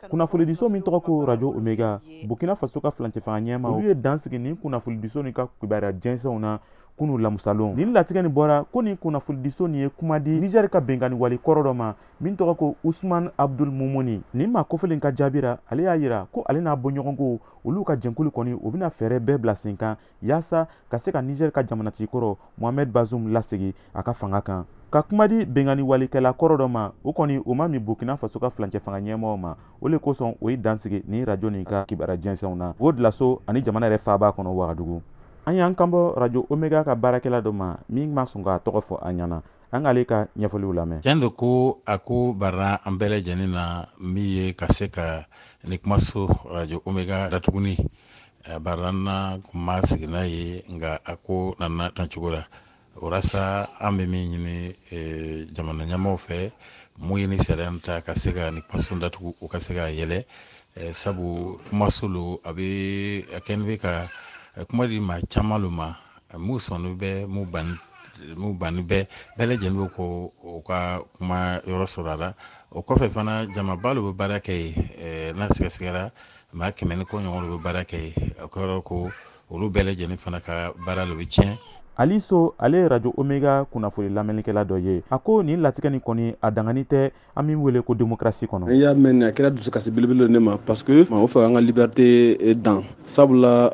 Kunafolidiso min tɔgɔ ko Radio Omega Burkina Faso ka flancɛ fanga ɲɛma olu ye dan sigi nin kunafolidiso ni ka kibaruya jɛnsɛnw na kunu lamusalon nin latigɛ ni bɔra ko nin kunafolidiso ni ye kuma di Niger ka bɛnkanni wale kɔrɔ dɔ ma min tɔgɔ ko Ousmane Abdul Mumuni nin ma kofɔlen ka jaabira ale y'a yira ko ale n'a bɔɲɔgɔnko olu ka jɛnkulu kɔni o bɛna fɛɛrɛ bɛɛ bila sen kan yaasa ka se ka Niger ka jamanatigi kɔrɔ Mohamed Bazoum lasegi a ka fanga kan ka kuma di bɛnkanni walikɛla kɔrɔ dɔ ma o kɔni o ma min Burkina Faso ka flancɛ fanga ɲɛmaaw ma o le kosɔn o ye dansigi ni radio nin ka kibaruya jɛnsɛnw na o dilaso ani jamana yɛrɛ faaba kɔnɔ Wagadugu an y'an kanbɔ Radio Omega ka baarakɛla dɔ ma min ma sɔn k'a tɔgɔ fɔ an ɲɛna an k'ale ka ɲɛfɔliw lamɛn. Tiɲɛ don ko a ko bara an bɛɛ lajɛlen na min ye ka se ka ni kumaso Radio Omega datuguni bara na kuma sigi n'a ye nka a ko nana tan cogo la walasa an bɛ min ɲini jamana ɲɛmaaw fɛ mun ye ni sariya ta ka se ka ni kumaso datugu o ka se ka yɛlɛ sabu kumaso lo a kɛlen bɛ ka kuma di maa caman lo ma mun sɔnni bɛ mun banni bɛ bɛɛ lajɛlen bɛ ko o ka kuma yɔrɔ sɔrɔ a la o kɔfɛ fana jamaba lo bɛ baara kɛ yen n'a sɛgɛsɛgɛra maa 100 ni kɔ ɲɔgɔn lo bɛ baara kɛ yen o kɔrɔ ko olu bɛɛ lajɛlen fana ka baara lo bɛ tiɲɛ. Ali So ale ye Radio Omega kunnafoni lamɛnnikɛla dɔ ye a ko nin latigɛ ni kɔni a dangani tɛ an min wele ko démocratie kɔnɔ. N y'a mɛn a kɛra dusukasi belebele ne ma parce que o fɛ an ka liberté dan sabula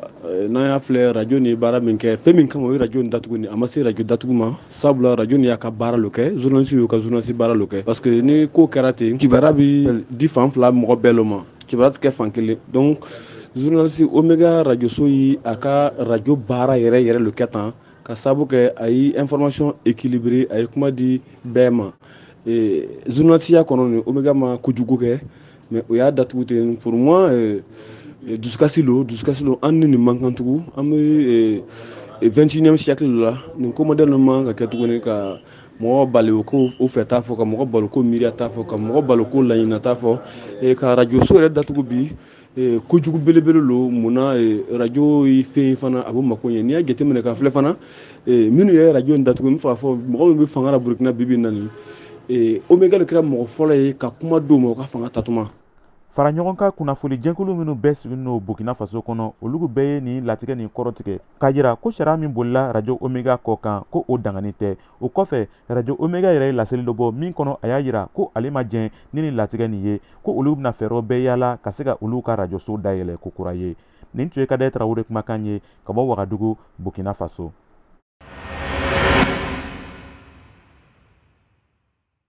n'an y'a filɛ radio ni baara min kɛ fɛn min kama o ye radio ni datugu ni a ma se radio datugu ma sabula radio ni y'a ka baara lo kɛ journaliste y'u ka journaliste baara lo kɛ parce que ni ko kɛra ten kibaruya bi di fan fila mɔgɔ bɛɛ lo ma kibaruya tɛ kɛ fan kelen donc journaliste Omega radio so yi a ka radio baara yɛrɛ lo kɛ tan ka sabu kɛ a yi information équilibrée a yi kuma di bɛɛ ma journalisiya kɔnɔ ni Omega ma kojugu kɛ mais o y'a datugu ten pour moi dusukasi lo an ni nin man kan tugu an bɛ 21e siècle la nin ko modèle man ka kɛ tuguni ka mɔgɔ bali ko o fɛ t'a fɔ ka mɔgɔ balo ko miiriya t'a fɔ ka mɔgɔ balo ko laɲina t'a fɔ ka radio so yɛrɛ datugu bi kojugu belebele lo munna radio yi fɛn fana a b'o mako ɲɛ n'i y'a jateminɛ ka filɛ fana minnu ye radio in datugu n f'a fɔ mɔgɔ min bɛ fanga la Burkina bibi na nin Omega de kɛra mɔgɔ fɔlɔ ye ka kuma d'o ma o ka fanga tatuma. Fara ɲɔgɔn ka kunnafoni jɛnkulu minnu bɛɛ sigilen n'o Burkina Faso kɔnɔ olu bɛɛ ye nin latigɛ nin kɔrɔtigɛ k'a jira ko sariya min bolila Radio Omega kɔ kan ko o dangani tɛ o kɔfɛ Radio Omega yɛrɛ ye laseli dɔ bɔ min kɔnɔ a y'a jira ko ale ma jɛn ni nin latigɛ nin ye ko olu bɛna fɛɛrɛw bɛɛ yaala ka se ka olu ka radio so dayɛlɛ ko kura ye nin tun ye Kadaye Tarawele kumakan ye ka bɔ Wagadugu Burkina Faso.